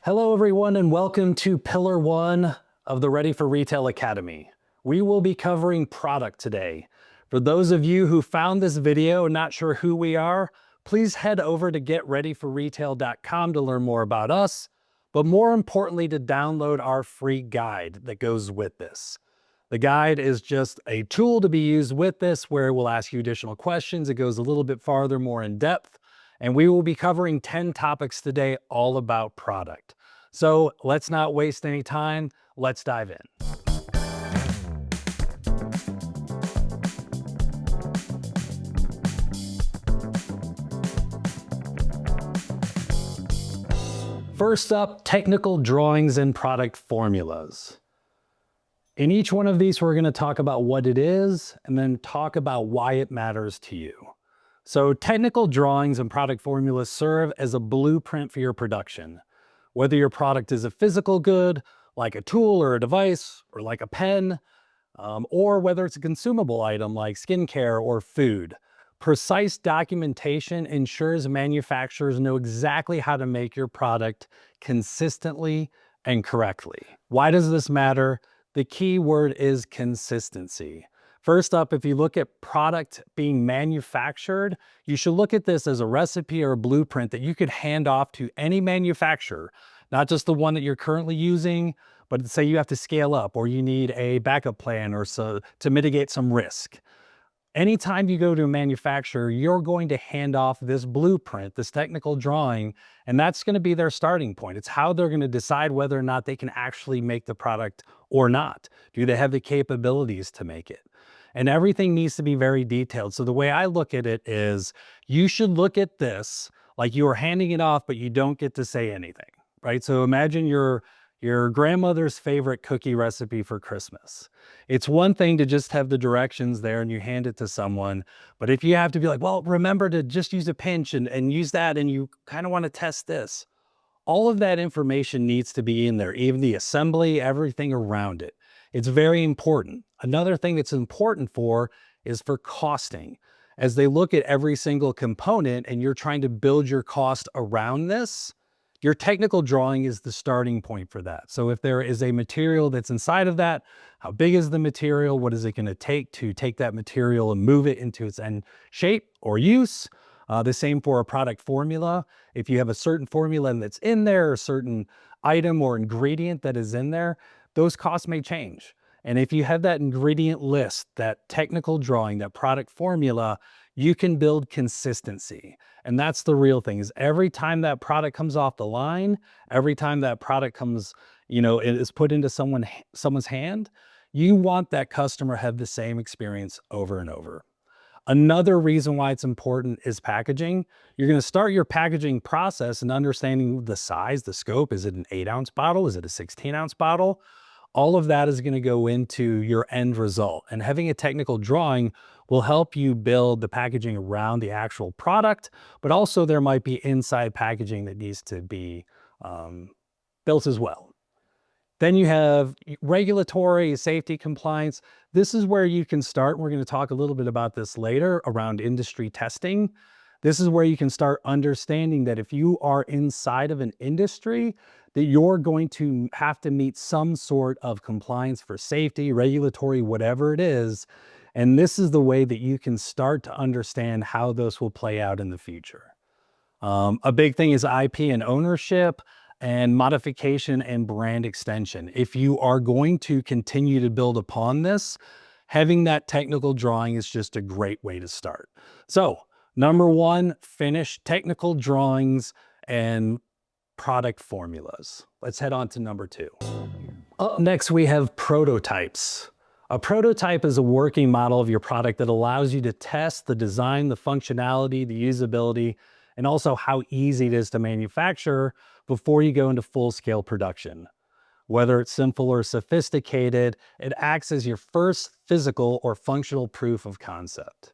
Hello everyone and welcome to Pillar 1 of the Ready for Retail Academy. We will be covering product today. For those of you who found this video and not sure who we are, please head over to getreadyforretail.com to learn more about us, but more importantly to download our free guide that goes with this. The guide is just a tool to be used with this where it will ask you additional questions. It goes a little bit farther, more in depth. And we will be covering 10 topics today all about product. So let's not waste any time. Let's dive in. First up, technical drawings and product formulas. In each one of these, we're going to talk about what it is and then talk about why it matters to you. So technical drawings and product formulas serve as a blueprint for your production. Whether your product is a physical good, like a tool or a device, or like a pen, or whether it's a consumable item like skincare or food, precise documentation ensures manufacturers know exactly how to make your product consistently and correctly. Why does this matter? The key word is consistency. First up, if you look at product being manufactured, you should look at this as a recipe or a blueprint that you could hand off to any manufacturer, not just the one that you're currently using, but say you have to scale up or you need a backup plan or so to mitigate some risk. Anytime you go to a manufacturer, you're going to hand off this blueprint, this technical drawing, and that's going to be their starting point. It's how they're going to decide whether or not they can actually make the product or not. Do they have the capabilities to make it? And everything needs to be very detailed. So the way I look at it is you should look at this like you are handing it off, but you don't get to say anything, right? So imagine your grandmother's favorite cookie recipe for Christmas. It's one thing to just have the directions there and you hand it to someone, but if you have to be like, well, remember to just use a pinch and use that and you kind of want to test this, all of that information needs to be in there, even the assembly, everything around it. It's very important. Another thing that's important is for costing. As they look at every single component and you're trying to build your cost around this, your technical drawing is the starting point for that. So if there is a material that's inside of that, how big is the material? What is it going to take that material and move it into its end shape or use? The same for a product formula. If you have a certain formula that's in there, a certain item or ingredient that is in there, those costs may change. And if you have that ingredient list, that technical drawing, that product formula, you can build consistency. And that's the real thing is every time that product comes off the line, every time that product comes, it is put into someone's hand, you want that customer to have the same experience over and over. Another reason why it's important is packaging. You're going to start your packaging process and understanding the size, the scope. Is it an 8-ounce bottle? Is it a 16-ounce bottle? All of that is going to go into your end result. And having a technical drawing will help you build the packaging around the actual product, but also there might be inside packaging that needs to be built as well. Then you have regulatory safety compliance. This is where you can start. We're going to talk a little bit about this later around industry testing. This is where you can start understanding that if you are inside of an industry, that you're going to have to meet some sort of compliance for safety, regulatory, whatever it is. And this is the way that you can start to understand how those will play out in the future. A big thing is IP and ownership and modification and brand extension. If you are going to continue to build upon this, having that technical drawing is just a great way to start. So, number one, finish technical drawings and product formulas. Let's head on to number two. Up next, we have prototypes. A prototype is a working model of your product that allows you to test the design, the functionality, the usability, and also how easy it is to manufacture before you go into full-scale production. Whether it's simple or sophisticated, it acts as your first physical or functional proof of concept.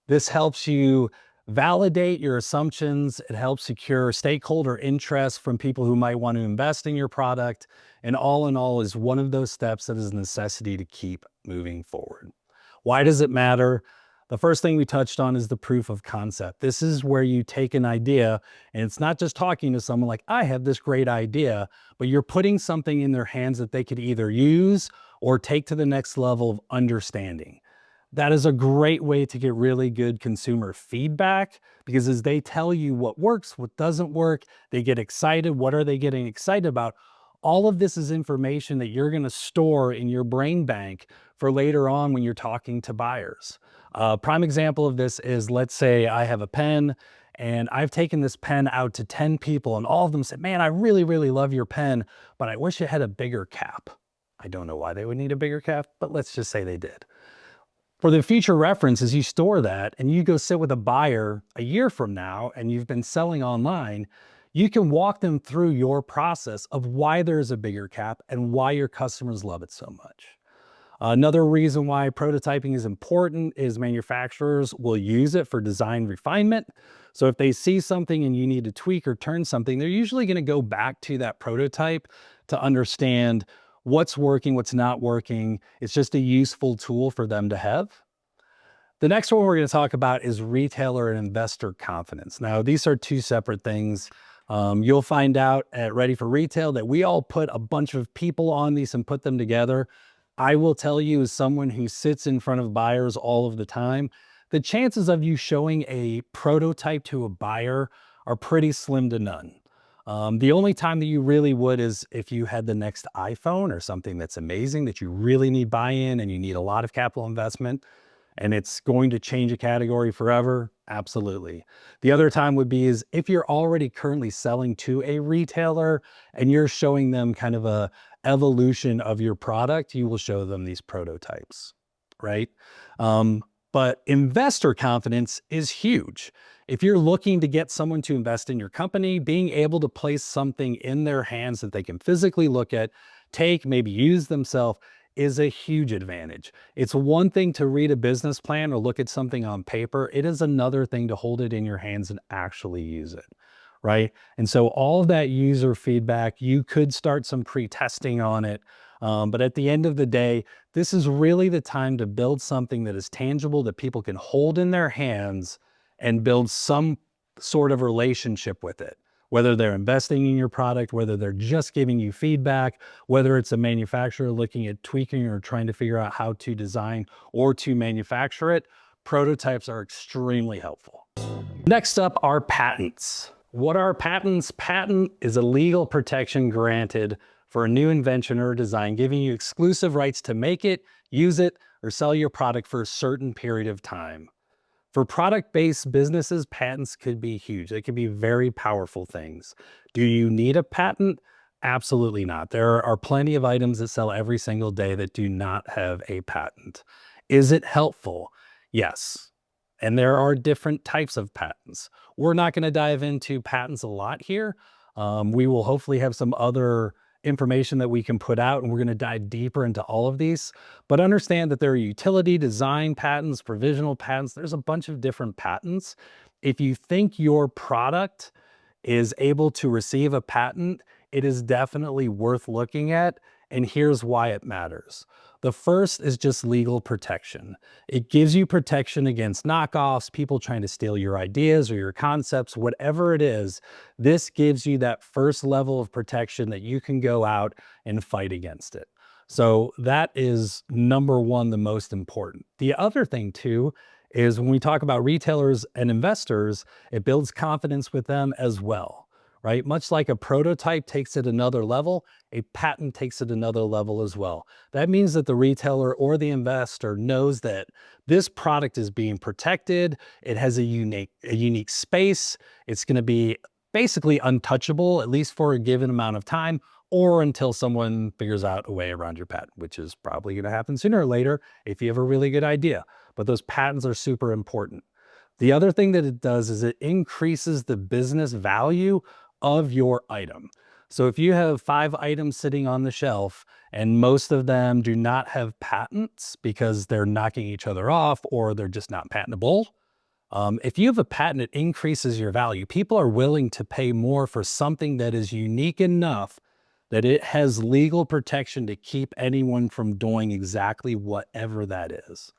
This helps you validate your assumptions. It helps secure stakeholder interest from people who might want to invest in your product. And all in all is one of those steps that is a necessity to keep moving forward. Why does it matter? The first thing we touched on is the proof of concept. This is where you take an idea, and it's not just talking to someone like, I have this great idea, but you're putting something in their hands that they could either use or take to the next level of understanding. That is a great way to get really good consumer feedback, because as they tell you what works, what doesn't work, they get excited. What are they getting excited about? All of this is information that you're going to store in your brain bank for later on when you're talking to buyers. Prime example of this is, let's say I have a pen and I've taken this pen out to 10 people and all of them said, man, I really, really love your pen, but I wish it had a bigger cap. I don't know why they would need a bigger cap, but let's just say they did. For the future reference, as you store that and you go sit with a buyer a year from now and you've been selling online, you can walk them through your process of why there's a bigger cap and why your customers love it so much. Another reason why prototyping is important is manufacturers will use it for design refinement. So if they see something and you need to tweak or turn something, they're usually going to go back to that prototype to understand what's working, what's not working. It's just a useful tool for them to have. The next one we're going to talk about is retailer and investor confidence. Now, these are two separate things. You'll find out at Ready for Retail that we all put a bunch of people on these and put them together. I will tell you, as someone who sits in front of buyers all of the time, the chances of you showing a prototype to a buyer are pretty slim to none. The only time that you really would is if you had the next iPhone or something that's amazing that you really need buy-in and you need a lot of capital investment and it's going to change a category forever. Absolutely. The other time would be is if you're already currently selling to a retailer and you're showing them kind of a evolution of your product, you will show them these prototypes, right? But investor confidence is huge. If you're looking to get someone to invest in your company, being able to place something in their hands that they can physically look at, take, maybe use themselves, is a huge advantage. It's one thing to read a business plan or look at something on paper. It is another thing to hold it in your hands and actually use it, right? And so all of that user feedback, you could start some pre-testing on it. But at the end of the day, this is really the time to build something that is tangible, that people can hold in their hands and build some sort of relationship with it. Whether they're investing in your product, whether they're just giving you feedback, whether it's a manufacturer looking at tweaking or trying to figure out how to design or to manufacture it, prototypes are extremely helpful. Next up are patents. What are patents? Patent is a legal protection granted for a new invention or design, giving you exclusive rights to make it, use it, or sell your product for a certain period of time. For product-based businesses, patents could be huge. They could be very powerful things. Do you need a patent? Absolutely not. There are plenty of items that sell every single day that do not have a patent. Is it helpful? Yes. And there are different types of patents. We're not going to dive into patents a lot here. We will hopefully have some other information that we can put out, and we're going to dive deeper into all of these. But understand that there are utility, design patents, provisional patents. There's a bunch of different patents. If you think your product is able to receive a patent, it is definitely worth looking at. And here's why it matters. The first is just legal protection. It gives you protection against knockoffs, people trying to steal your ideas or your concepts, whatever it is. This gives you that first level of protection that you can go out and fight against it. So that is number one, the most important. The other thing too is when we talk about retailers and investors, it builds confidence with them as well, right? Much like a prototype takes it another level, a patent takes it another level as well. That means that the retailer or the investor knows that this product is being protected. It has a unique space. It's going to be basically untouchable, at least for a given amount of time, or until someone figures out a way around your patent, which is probably going to happen sooner or later if you have a really good idea. But those patents are super important. The other thing that it does is it increases the business value of your item. So if you have 5 items sitting on the shelf and most of them do not have patents because they're knocking each other off or they're just not patentable, if you have a patent, it increases your value. People are willing to pay more for something that is unique enough that it has legal protection to keep anyone from doing exactly whatever that is.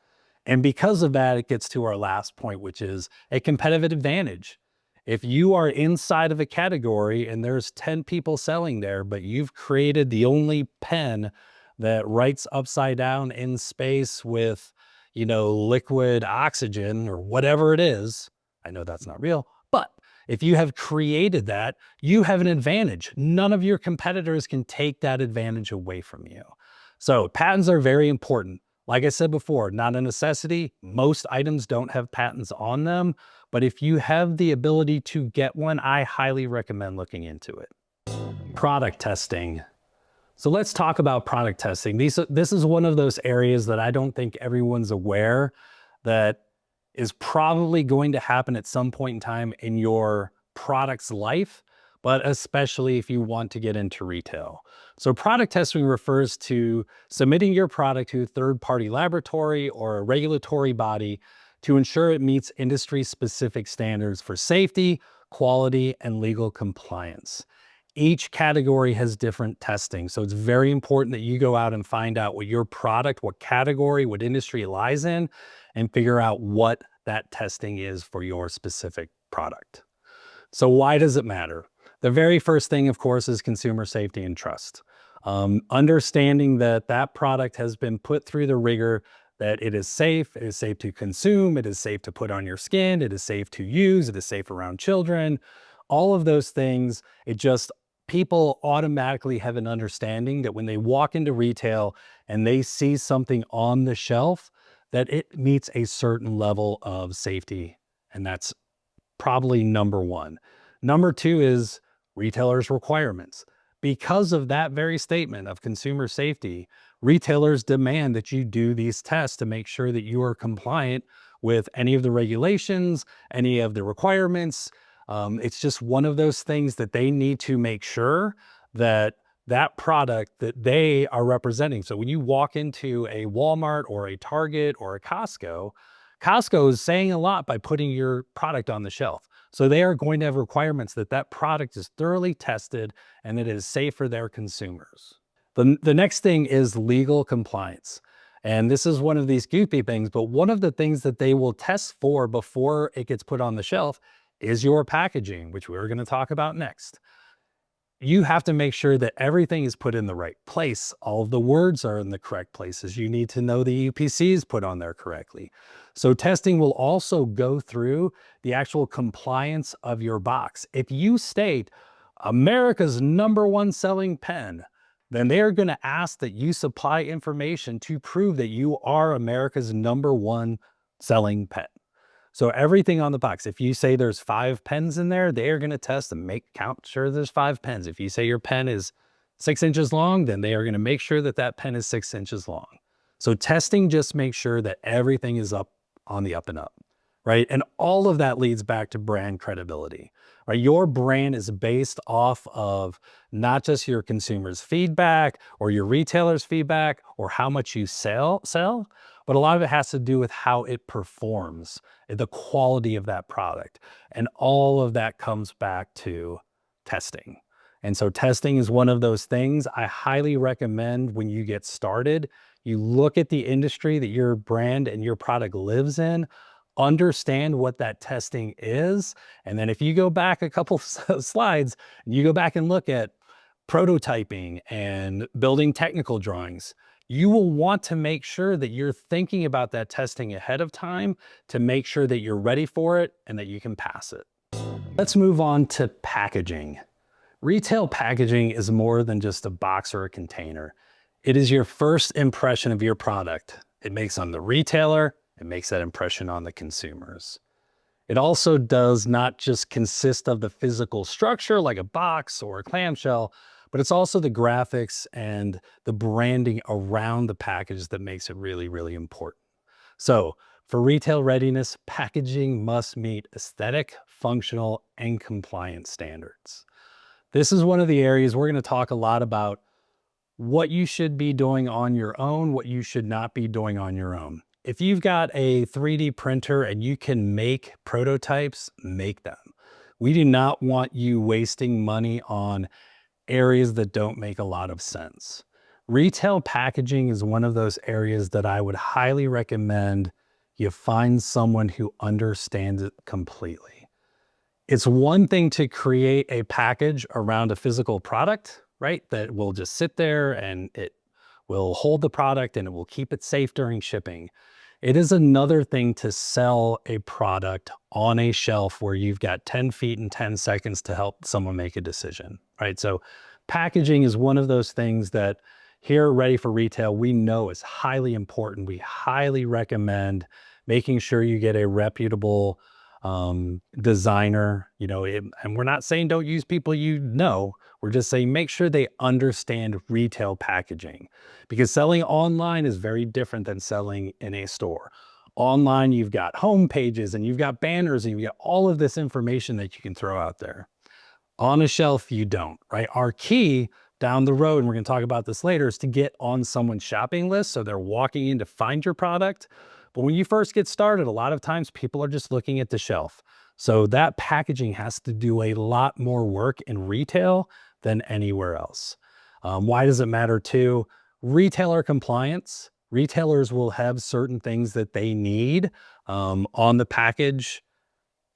And because of that, it gets to our last point, which is a competitive advantage. If you are inside of a category and there's 10 people selling there, but you've created the only pen that writes upside down in space with, liquid oxygen or whatever it is, I know that's not real, but if you have created that, you have an advantage. None of your competitors can take that advantage away from you. So patents are very important. Like I said before, not a necessity. Most items don't have patents on them, but if you have the ability to get one, I highly recommend looking into it. Product testing. So let's talk about product testing. This is one of those areas that I don't think everyone's aware that is probably going to happen at some point in time in your product's life, but especially if you want to get into retail. So product testing refers to submitting your product to a third-party laboratory or a regulatory body to ensure it meets industry-specific standards for safety, quality, and legal compliance. Each category has different testing, so it's very important that you go out and find out what your product, what category, what industry it lies in, and figure out what that testing is for your specific product. So why does it matter? The very first thing, of course, is consumer safety and trust. Understanding that that product has been put through the rigor, that it is safe to consume, it is safe to put on your skin, it is safe to use, it is safe around children, all of those things, people automatically have an understanding that when they walk into retail and they see something on the shelf, that it meets a certain level of safety. And that's probably number one. Number two is retailers' requirements. Because of that very statement of consumer safety, retailers demand that you do these tests to make sure that you are compliant with any of the regulations, any of the requirements. It's just one of those things that they need to make sure that that product that they are representing. So when you walk into a Walmart or a Target or a Costco, Costco is saying a lot by putting your product on the shelf. So they are going to have requirements that that product is thoroughly tested and that it is safe for their consumers. The next thing is legal compliance. And this is one of these goofy things, but one of the things that they will test for before it gets put on the shelf is your packaging, which we're going to talk about next. You have to make sure that everything is put in the right place. All of the words are in the correct places. You need to know the UPCs put on there correctly. So testing will also go through the actual compliance of your box. If you state America's #1 selling pen, then they are going to ask that you supply information to prove that you are America's #1 selling pen. So everything on the box, if you say there's 5 pens in there, they are going to test and count sure there's 5 pens. If you say your pen is 6 inches long, then they are going to make sure that that pen is 6 inches long. So testing just makes sure that everything is up on the up and up, right? And all of that leads back to brand credibility, right? Your brand is based off of not just your consumers' feedback or your retailers' feedback or how much you sell, but a lot of it has to do with how it performs, the quality of that product. And all of that comes back to testing. And so testing is one of those things I highly recommend when you get started. You look at the industry that your brand and your product lives in, understand what that testing is. And then if you go back a couple slides, and you go back and look at prototyping and building technical drawings, you will want to make sure that you're thinking about that testing ahead of time to make sure that you're ready for it and that you can pass it. Let's move on to packaging. Retail packaging is more than just a box or a container. It is your first impression of your product. It makes on the retailer, it makes that impression on the consumers. It also does not just consist of the physical structure like a box or a clamshell, but it's also the graphics and the branding around the package that makes it really, really important. So for retail readiness, packaging must meet aesthetic, functional, and compliance standards. This is one of the areas we're going to talk a lot about what you should be doing on your own, what you should not be doing on your own. If you've got a 3D printer and you can make prototypes, make them. We do not want you wasting money on areas that don't make a lot of sense. Retail packaging is one of those areas that I would highly recommend You find someone who understands it completely. It's one thing to create a package around a physical product, right? That will just sit there and it will hold the product and it will keep it safe during shipping. It is another thing to sell a product on a shelf where you've got 10 feet and 10 seconds to help someone make a decision, right? So packaging is one of those things that here at Ready for Retail, we know is highly important. We highly recommend making sure you get a reputable designer, and we're not saying don't use people we're just saying make sure they understand retail packaging, because selling online is very different than selling in a store. Online, you've got home pages and you've got banners and you've got all of this information that you can throw out there. On a shelf, you don't, right? Our key down the road, and we're going to talk about this later, is to get on someone's shopping list so they're walking in to find your product. But when you first get started, a lot of times people are just looking at the shelf. So that packaging has to do a lot more work in retail than anywhere else. Why does it matter too? Retailer compliance. Retailers will have certain things that they need on the package.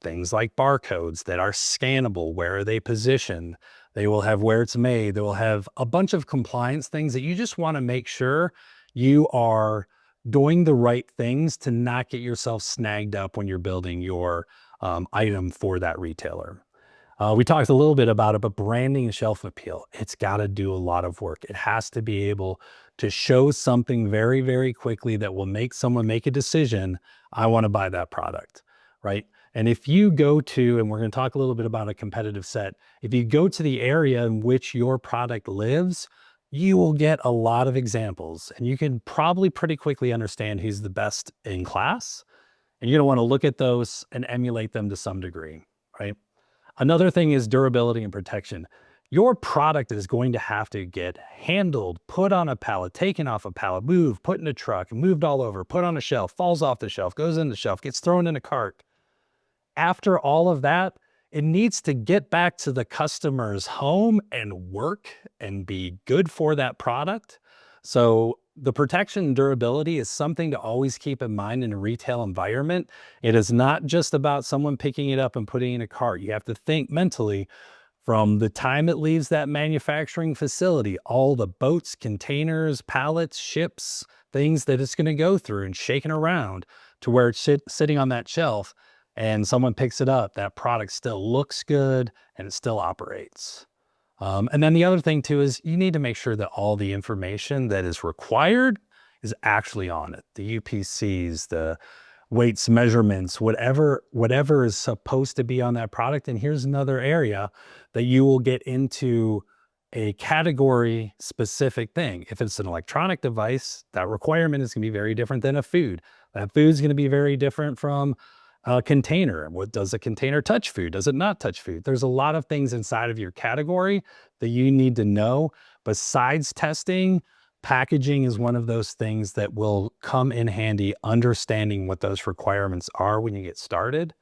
Things like barcodes that are scannable. Where are they positioned? They will have where it's made. They will have a bunch of compliance things that you just want to make sure you are doing the right things to not get yourself snagged up when you're building your item for that retailer. We talked a little bit about it, but branding and shelf appeal, it's got to do a lot of work. It has to be able to show something very, very quickly that will make someone make a decision. I want to buy that product, right? And if you go to, and we're going to talk a little bit about a competitive set, if you go to the area in which your product lives, you will get a lot of examples and you can probably pretty quickly understand who's the best in class. And you're going to want to look at those and emulate them to some degree, right? Another thing is durability and protection. Your product is going to have to get handled, put on a pallet, taken off a pallet, moved, put in a truck, moved all over, put on a shelf, falls off the shelf, goes in the shelf, gets thrown in a cart. After all of that, it needs to get back to the customer's home and work and be good for that product. So the protection and durability is something to always keep in mind in a retail environment. It is not just about someone picking it up and putting it in a cart. You have to think mentally from the time it leaves that manufacturing facility, all the boats, containers, pallets, ships, things that it's going to go through and shaking around to where it's sitting on that shelf and someone picks it up, that product still looks good and it still operates. And then the other thing too is you need to make sure that all the information that is required is actually on it. The UPCs, the weights, measurements, whatever is supposed to be on that product. And here's another area that you will get into a category specific thing. If it's an electronic device, that requirement is going to be very different than a food. That food is going to be very different from a container. What does a container touch food? Does it not touch food? There's a lot of things inside of your category that you need to know. Besides testing, packaging is one of those things that will come in handy, understanding what those requirements are when you get started.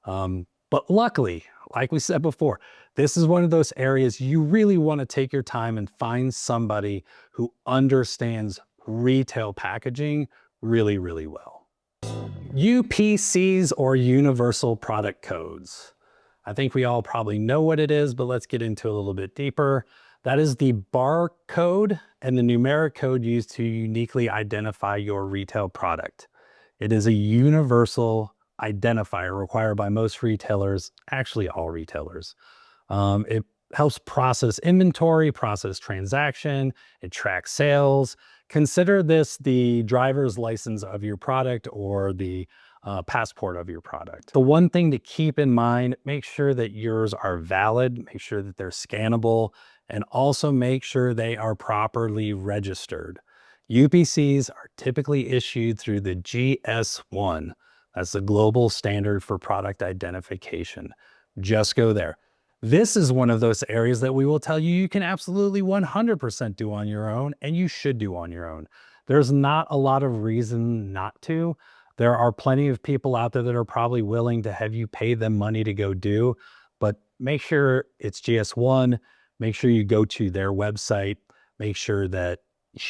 But luckily, like we said before, this is one of those areas you really want to take your time and find somebody who understands retail packaging really, really well. UPCs, or Universal Product Codes. I think we all probably know what it is, but let's get into it a little bit deeper. That is the barcode and the numeric code used to uniquely identify your retail product. It is a universal identifier required by most retailers, actually all retailers. It helps process inventory, process transaction, it tracks sales. Consider this the driver's license of your product or the passport of your product. The one thing to keep in mind, make sure that yours are valid, make sure that they're scannable, and also make sure they are properly registered. UPCs are typically issued through the GS1. That's the global standard for product identification. Just go there. This is one of those areas that we will tell you can absolutely 100% do on your own, and you should do on your own. There's not a lot of reason not to. There are plenty of people out there that are probably willing to have you pay them money to go do, but make sure it's GS1, make sure you go to their website, make sure that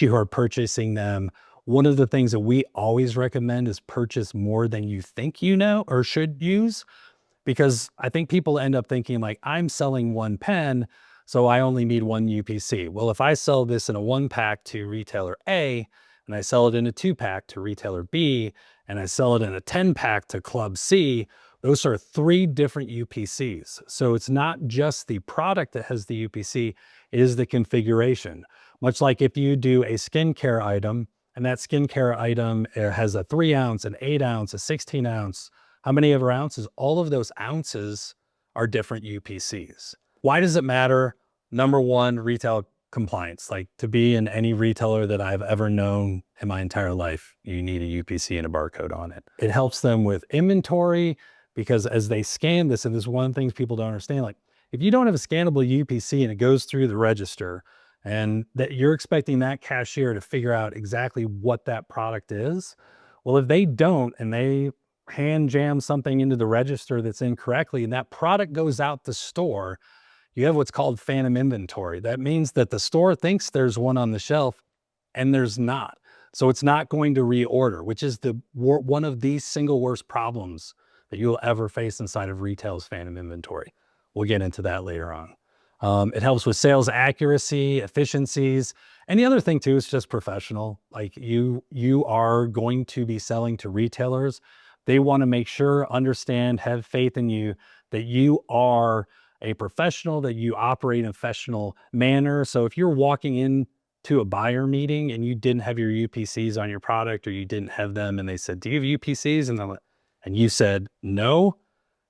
you are purchasing them one of the things that we always recommend is purchase more than you think you know or should use, because I think people end up thinking like, I'm selling one pen, so I only need one UPC. Well, if I sell this in a 1-pack to retailer A, and I sell it in a 2-pack to retailer B, and I sell it in a 10-pack to club C, those are 3 different UPCs. So it's not just the product that has the UPC, it is the configuration. Much like if you do a skincare item, and that skincare item has a 3 ounce, an 8 ounce, a 16 ounce, how many ever ounces? All of those ounces are different UPCs. Why does it matter? Number one, retail compliance. Like, to be in any retailer that I've ever known in my entire life, you need a UPC and a barcode on it. It helps them with inventory, because as they scan this, and this is one of the things people don't understand, like if you don't have a scannable UPC and it goes through the register, and that you're expecting that cashier to figure out exactly what that product is, well, if they don't, and they hand jam something into the register that's incorrectly, and that product goes out the store, you have what's called phantom inventory. That means that the store thinks there's one on the shelf and there's not. So it's not going to reorder, which is one of the single worst problems that you'll ever face inside of retail's phantom inventory. We'll get into that later on. It helps with sales accuracy, efficiencies. And the other thing too is just professional. Like you are going to be selling to retailers. They want to make sure, understand, have faith in you, that you are a professional, that you operate in a professional manner. So if you're walking into a buyer meeting and you didn't have your UPCs on your product, or you didn't have them and they said, do you have UPCs? And you said, no,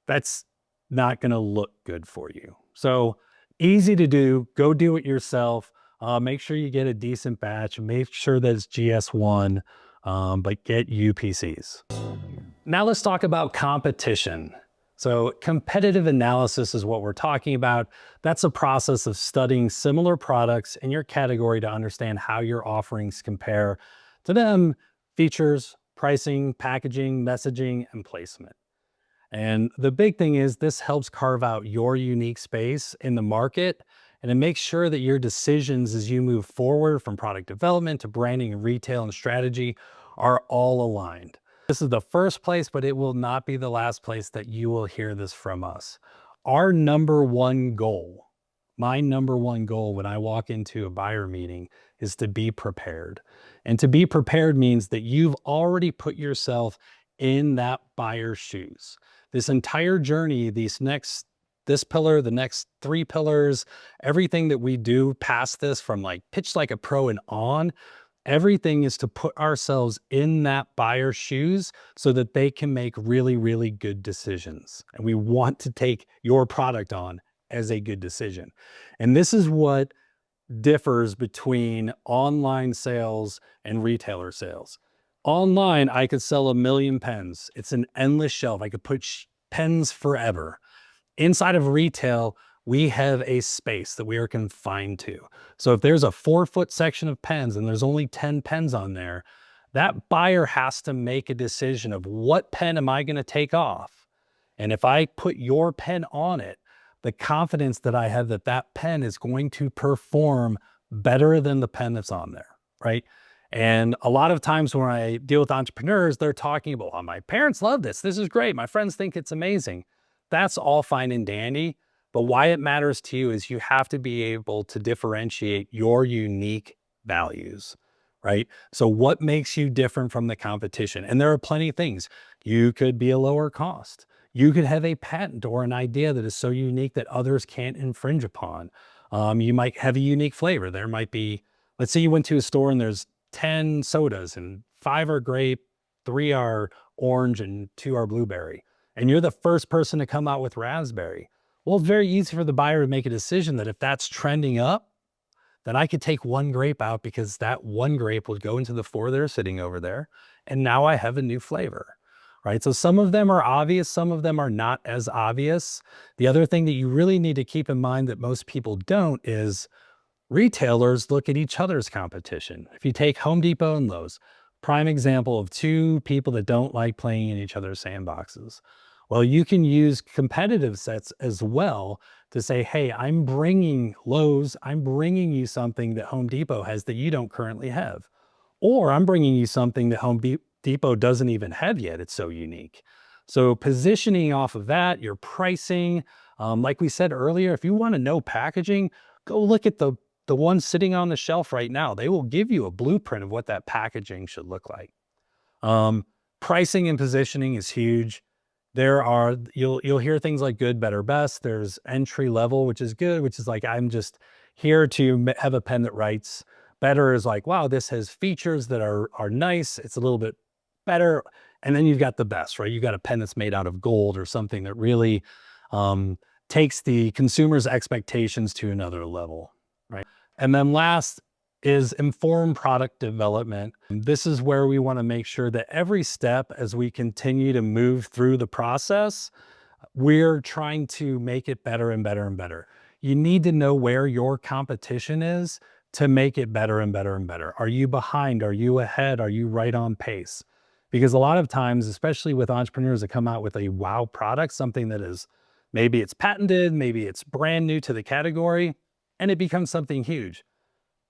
that's not going to look good for you. So easy to do, go do it yourself. Make sure you get a decent batch, make sure that it's GS1, but get UPCs. Now let's talk about competition. So competitive analysis is what we're talking about. That's a process of studying similar products in your category to understand how your offerings compare to them: features, pricing, packaging, messaging, and placement. And the big thing is this helps carve out your unique space in the market, and it makes sure that your decisions as you move forward from product development to branding and retail and strategy are all aligned. This is the first place, but it will not be the last place that you will hear this from us. Our number one goal, my number one goal when I walk into a buyer meeting, is to be prepared. And to be prepared means that you've already put yourself in that buyer's shoes. This entire journey, this pillar, the next 3 pillars, everything that we do past this, from like pitch like a pro and on, everything is to put ourselves in that buyer's shoes so that they can make really, really good decisions. And we want to take your product on as a good decision. And this is what differs between online sales and retailer sales. Online, I could sell 1 million pens. It's an endless shelf. I could put pens forever. Inside of retail, we have a space that we are confined to. So if there's a 4-foot section of pens and there's only 10 pens on there, that buyer has to make a decision of, what pen am I going to take off? And if I put your pen on it, the confidence that I have that that pen is going to perform better than the pen that's on there, right? And a lot of times when I deal with entrepreneurs, they're talking about, oh, my parents love this. This is great. My friends think it's amazing. That's all fine and dandy. But why it matters to you is you have to be able to differentiate your unique values, right? So what makes you different from the competition? And there are plenty of things. You could be a lower cost. You could have a patent or an idea that is so unique that others can't infringe upon. You might have a unique flavor. There might be, let's say you went to a store and there's 10 sodas and 5 are grape, 3 are orange, and 2 are blueberry. And you're the first person to come out with raspberry. Well, it's very easy for the buyer to make a decision that if that's trending up, then I could take 1 grape out, because that 1 grape will go into the 4 that are sitting over there. And now I have a new flavor, right? So some of them are obvious, some of them are not as obvious. The other thing that you really need to keep in mind that most people don't is retailers look at each other's competition. If you take Home Depot and Lowe's, prime example of 2 people that don't like playing in each other's sandboxes. Well, you can use competitive sets as well to say, hey, I'm bringing Lowe's, I'm bringing you something that Home Depot has that you don't currently have. Or I'm bringing you something that Depot doesn't even have yet. It's so unique. So positioning off of that, your pricing, like we said earlier, if you want to know packaging, go look at the one sitting on the shelf right now. They will give you a blueprint of what that packaging should look like. Pricing and positioning is huge. You'll hear things like good, better, best. There's entry level, which is good, which is like, I'm just here to have a pen that writes. Better is like, wow, this has features that are nice. It's a little bit better. And then you've got the best, right? You've got a pen that's made out of gold or something that really takes the consumer's expectations to another level, right? And then last is informed product development. This is where we want to make sure that every step as we continue to move through the process, we're trying to make it better and better and better. You need to know where your competition is to make it better and better and better. Are you behind? Are you ahead? Are you right on pace? Because a lot of times, especially with entrepreneurs that come out with a wow product, something that is, maybe it's patented, maybe it's brand new to the category, and it becomes something huge.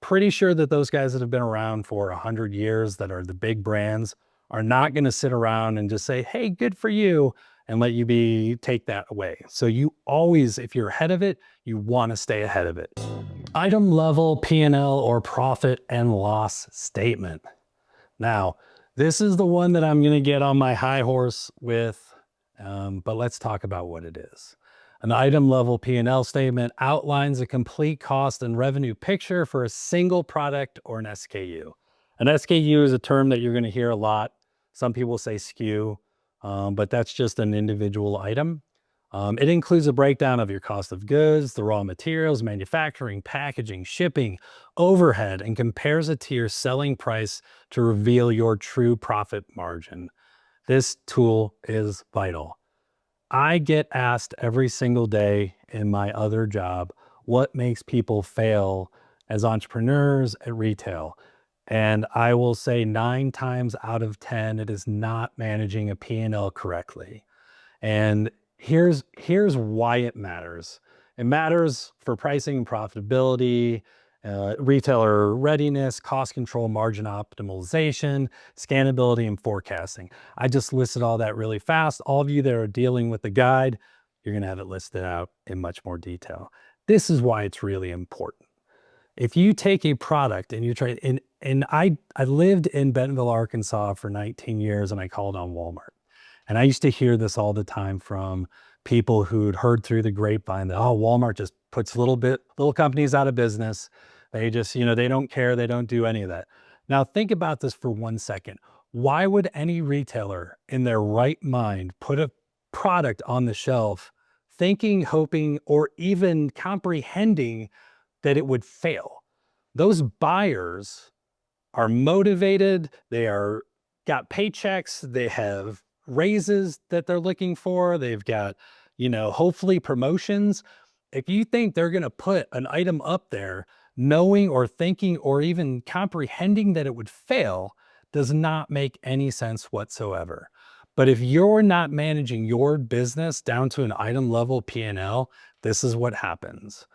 Pretty sure that those guys that have been around for 100 years that are the big brands are not going to sit around and just say, hey, good for you, and let you take that away. So you always, if you're ahead of it, you want to stay ahead of it. Item level P&L or profit and loss statement. Now, this is the one that I'm going to get on my high horse with, but let's talk about what it is. An item level P&L statement outlines a complete cost and revenue picture for a single product or an SKU. An SKU is a term that you're going to hear a lot. Some people say SKU, but that's just an individual item. It includes a breakdown of your cost of goods, the raw materials, manufacturing, packaging, shipping, overhead, and compares it to your selling price to reveal your true profit margin. This tool is vital. I get asked every single day in my other job, what makes people fail as entrepreneurs at retail? And I will say 9 times out of 10, it is not managing a P&L correctly. And here's why it matters. It matters for pricing and profitability, retailer readiness, cost control, margin optimization, scalability, and forecasting. I just listed all that really fast. All of you that are dealing with the guide, you're going to have it listed out in much more detail. This is why it's really important. If you take a product and you try, and I lived in Bentonville, Arkansas for 19 years, and I called on Walmart. And I used to hear this all the time from people who'd heard through the grapevine that, oh, Walmart just puts little companies out of business. They just, they don't care. They don't do any of that. Now think about this for 1 second. Why would any retailer in their right mind put a product on the shelf thinking, hoping, or even comprehending that it would fail? Those buyers are motivated. They are got paychecks. They have raises that they're looking for. They've got, hopefully promotions. If you think they're going to put an item up there knowing or thinking or even comprehending that it would fail, does not make any sense whatsoever. But if you're not managing your business down to an item level P&L, this is what happens.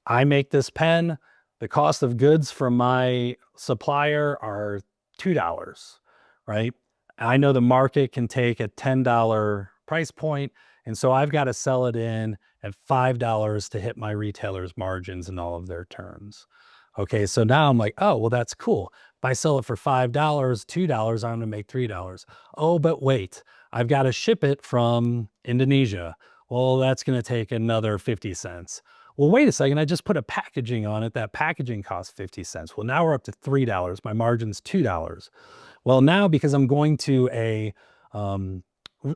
I make this pen. The cost of goods from my supplier are $2, right? I know the market can take a $10 price point, and so I've got to sell it in at $5 to hit my retailer's margins and all of their terms. Okay, so now I'm like, oh, well, that's cool. If I sell it for $5, $2, I'm going to make $3. Oh, but wait, I've got to ship it from Indonesia. Well, that's going to take another 50 cents. Well, wait a second, I just put a packaging on it. That packaging costs 50 cents. Well, now we're up to $3. My margin's $2. Well, now because I'm going to a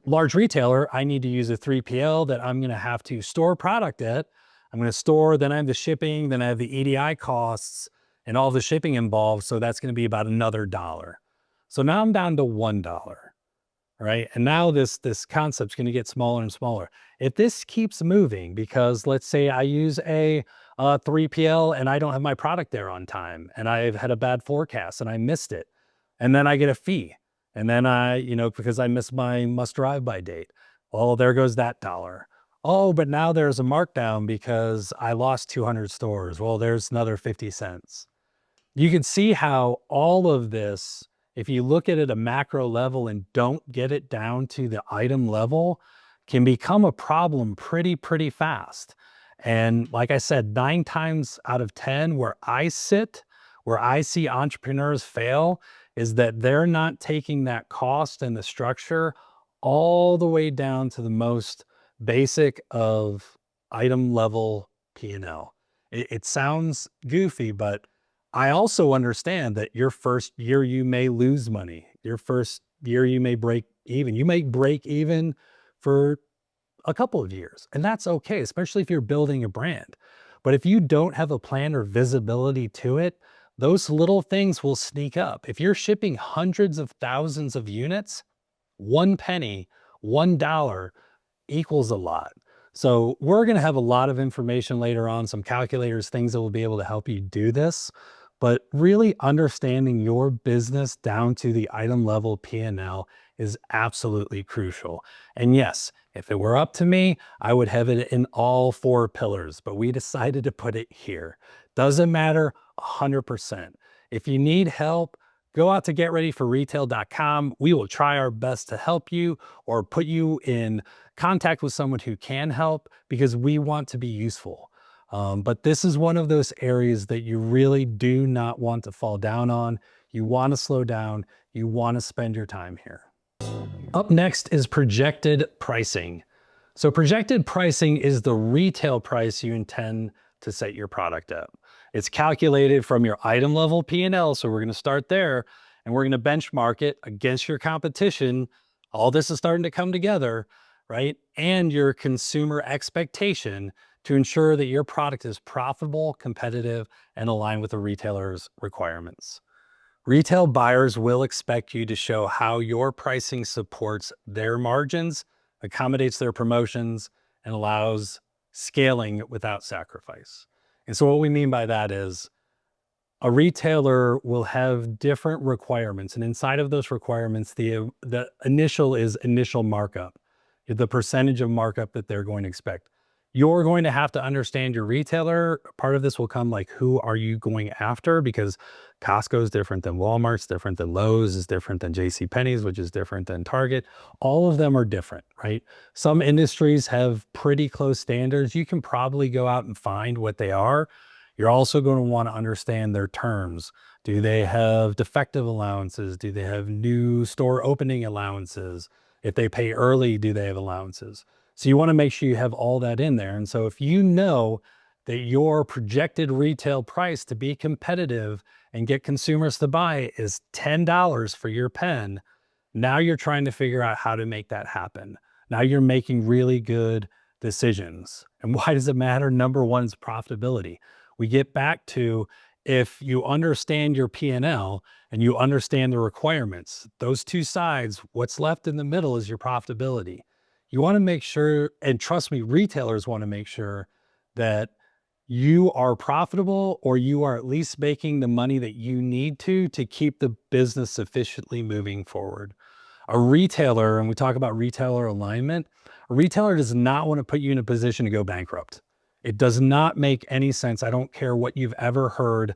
large retailer, I need to use a 3PL that I'm going to have to store product at. I'm going to store, then I have the shipping, then I have the EDI costs and all the shipping involved. So that's going to be about another $1. So now I'm down to $1. Right? And now this concept's going to get smaller and smaller. If this keeps moving, because let's say I use a 3PL and I don't have my product there on time, and I've had a bad forecast and I missed it, and then I get a fee, and then because I missed my must drive by date, well, there goes that $1. Oh, but now there's a markdown because I lost 200 stores. Well, there's another 50 cents. You can see how all of this, if you look at it at a macro level and don't get it down to the item level, can become a problem pretty fast. And like I said, 9 times out of 10 where I sit, where I see entrepreneurs fail, is that they're not taking that cost and the structure all the way down to the most basic of item level P&L. It sounds goofy, but I also understand that your first year you may lose money. Your first year you may break even. You may break even for a couple of years, and that's okay, especially if you're building a brand. But if you don't have a plan or visibility to it, those little things will sneak up. If you're shipping hundreds of thousands of units, 1 penny, $1 equals a lot. So we're going to have a lot of information later on, some calculators, things that will be able to help you do this. But really understanding your business down to the item level P&L is absolutely crucial. And yes, if it were up to me, I would have it in all 4 pillars, but we decided to put it here. Doesn't matter, 100%. If you need help, go out to getreadyforretail.com. We will try our best to help you or put you in contact with someone who can help because we want to be useful. But this is one of those areas that you really do not want to fall down on. You want to slow down. You want to spend your time here. Up next is projected pricing. So projected pricing is the retail price you intend to set your product at. It's calculated from your item level P&L. So we're going to start there and we're going to benchmark it against your competition. All this is starting to come together, right? And your consumer expectation to ensure that your product is profitable, competitive, and aligned with the retailer's requirements. Retail buyers will expect you to show how your pricing supports their margins, accommodates their promotions, and allows scaling without sacrifice. And so what we mean by that is a retailer will have different requirements. And inside of those requirements, the initial is initial markup, the percentage of markup that they're going to expect. You're going to have to understand your retailer. Part of this will come like, who are you going after? Because Costco is different than Walmart's, different than Lowe's, is different than JCPenney's, which is different than Target. All of them are different, right? Some industries have pretty close standards. You can probably go out and find what they are. You're also going to want to understand their terms. Do they have defective allowances? Do they have new store opening allowances? If they pay early, do they have allowances? So you want to make sure you have all that in there. And so if you know that your projected retail price to be competitive and get consumers to buy is $10 for your pen, now you're trying to figure out how to make that happen. Now you're making really good decisions. And why does it matter? Number one is profitability. We get back to, if you understand your P&L and you understand the requirements, those two sides, what's left in the middle is your profitability. You want to make sure, and trust me, retailers want to make sure that you are profitable, or you are at least making the money that you need to keep the business sufficiently moving forward. A retailer, and we talk about retailer alignment, a retailer does not want to put you in a position to go bankrupt. It does not make any sense. I don't care what you've ever heard.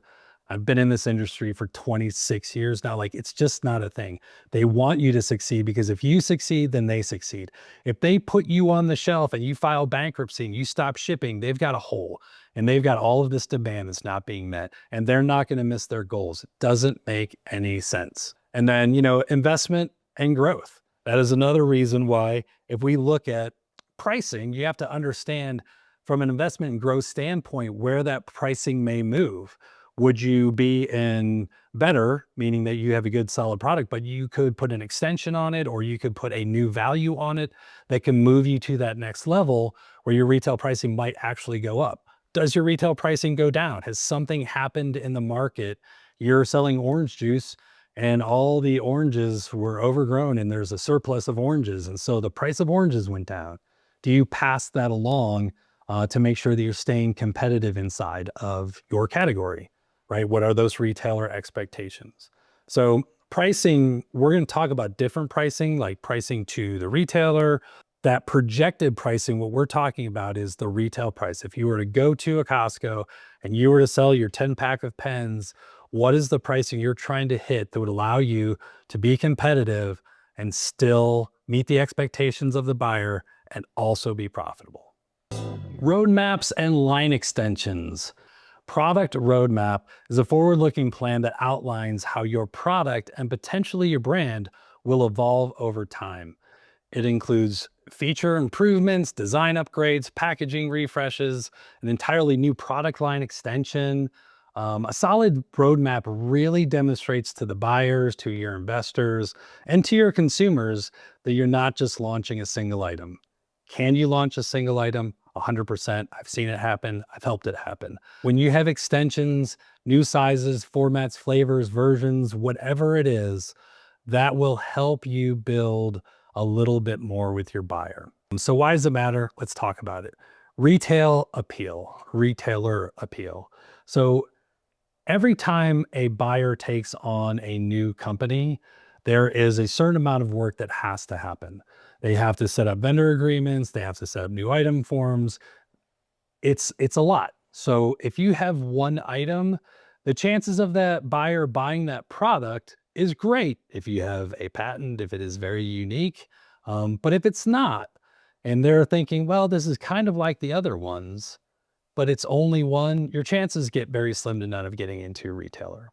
I've been in this industry for 26 years now. Like, it's just not a thing. They want you to succeed, because if you succeed, then they succeed. If they put you on the shelf and you file bankruptcy and you stop shipping, they've got a hole and they've got all of this demand that's not being met, and they're not going to miss their goals. It doesn't make any sense. And then, investment and growth. That is another reason why, if we look at pricing, you have to understand from an investment and growth standpoint where that pricing may move. Would you be in better, meaning that you have a good solid product, but you could put an extension on it, or you could put a new value on it that can move you to that next level where your retail pricing might actually go up? Does your retail pricing go down? Has something happened in the market? You're selling orange juice and all the oranges were overgrown and there's a surplus of oranges, and so the price of oranges went down. Do you pass that along to make sure that you're staying competitive inside of your category, right? What are those retailer expectations? So pricing, we're going to talk about different pricing, like pricing to the retailer, That projected pricing, what we're talking about is the retail price. If you were to go to a Costco and you were to sell your 10-pack of pens, what is the pricing you're trying to hit that would allow you to be competitive and still meet the expectations of the buyer and also be profitable? Roadmaps and line extensions. Product roadmap is a forward-looking plan that outlines how your product and potentially your brand will evolve over time. It includes feature improvements, design upgrades, packaging refreshes, an entirely new product line extension. A solid roadmap really demonstrates to the buyers, to your investors, and to your consumers that you're not just launching a single item. Can you launch a single item? 100%. I've seen it happen. I've helped it happen. When you have extensions, new sizes, formats, flavors, versions, whatever it is, that will help you build a little bit more with your buyer. So why does it matter? Let's talk about it. Retail appeal, retailer appeal. So every time a buyer takes on a new company, there is a certain amount of work that has to happen. They have to set up vendor agreements. They have to set up new item forms. It's a lot. So if you have one item, the chances of that buyer buying that product is great if you have a patent, if it is very unique. But if it's not, and they're thinking, well, this is kind of like the other ones, but it's only one, your chances get very slim to none of getting into a retailer.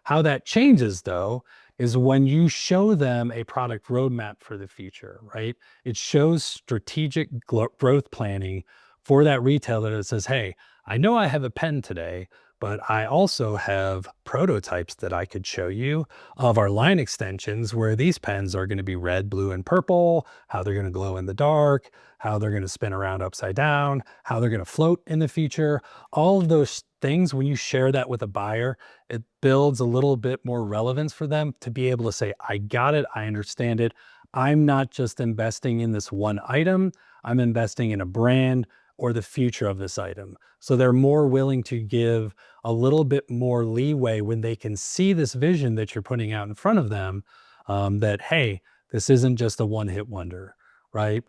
How that changes, though, is when you show them a product roadmap for the future, right? It shows strategic growth planning for that retailer that says, hey, I know I have a pen today, but I also have prototypes that I could show you of our line extensions where these pens are going to be red, blue, and purple, how they're going to glow in the dark, how they're going to spin around upside down, how they're going to float in the future. All of those things, when you share that with a buyer, it builds a little bit more relevance for them to be able to say, I got it, I understand it. I'm not just investing in this one item, I'm investing in a brand or the future of this item. So they're more willing to give a little bit more leeway when they can see this vision that you're putting out in front of them, that, hey, this isn't just a one-hit wonder, right?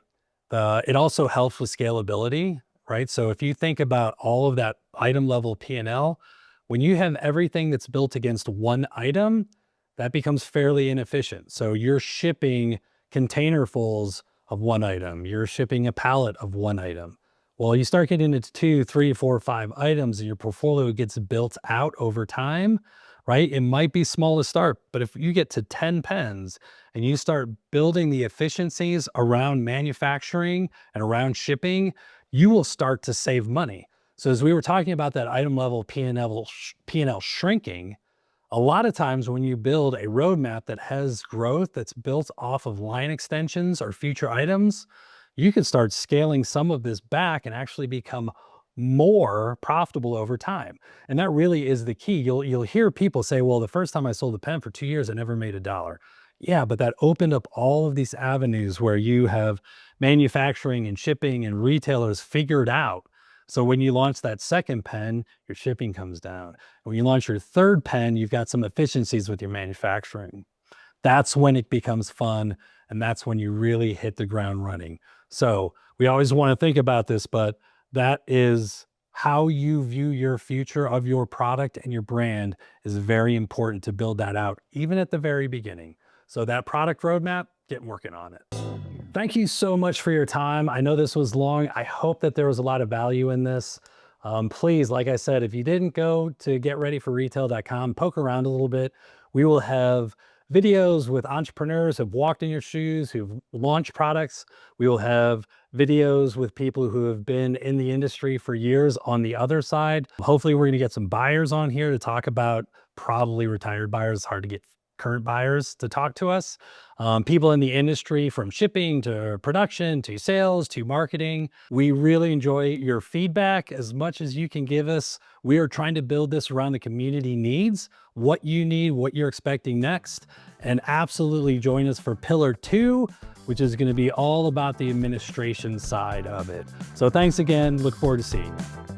It also helps with scalability, right? So if you think about all of that item level P&L, when you have everything that's built against one item, that becomes fairly inefficient. So you're shipping containerfuls of one item, you're shipping a pallet of one item. Well, you start getting into 2, 3, 4, 5 items and your portfolio gets built out over time, right? It might be small to start, but if you get to 10 pens and you start building the efficiencies around manufacturing and around shipping, you will start to save money. So as we were talking about that item level P&L shrinking, a lot of times when you build a roadmap that has growth that's built off of line extensions or future items, you can start scaling some of this back and actually become more profitable over time. And that really is the key. You'll hear people say, well, the first time I sold a pen for 2 years, I never made $1. Yeah, but that opened up all of these avenues where you have manufacturing and shipping and retailers figured out. So when you launch that second pen, your shipping comes down. When you launch your third pen, you've got some efficiencies with your manufacturing. That's when it becomes fun, and that's when you really hit the ground running. So we always want to think about this, but that is how you view your future of your product and your brand is very important to build that out, even at the very beginning. So that product roadmap, get working on it. Thank you so much for your time. I know this was long. I hope that there was a lot of value in this. Please, like I said, if you didn't go to getreadyforretail.com, poke around a little bit. We will have videos with entrepreneurs who've walked in your shoes, who've launched products. We will have videos with people who have been in the industry for years on the other side. Hopefully we're gonna get some buyers on here to talk about, probably retired buyers. It's hard to get current buyers to talk to us. People in the industry, from shipping to production to sales to marketing. We really enjoy your feedback as much as you can give us. We are trying to build this around the community needs, what you need, what you're expecting next, and absolutely join us for Pillar 2, which is going to be all about the administration side of it. So thanks again. Look forward to seeing you.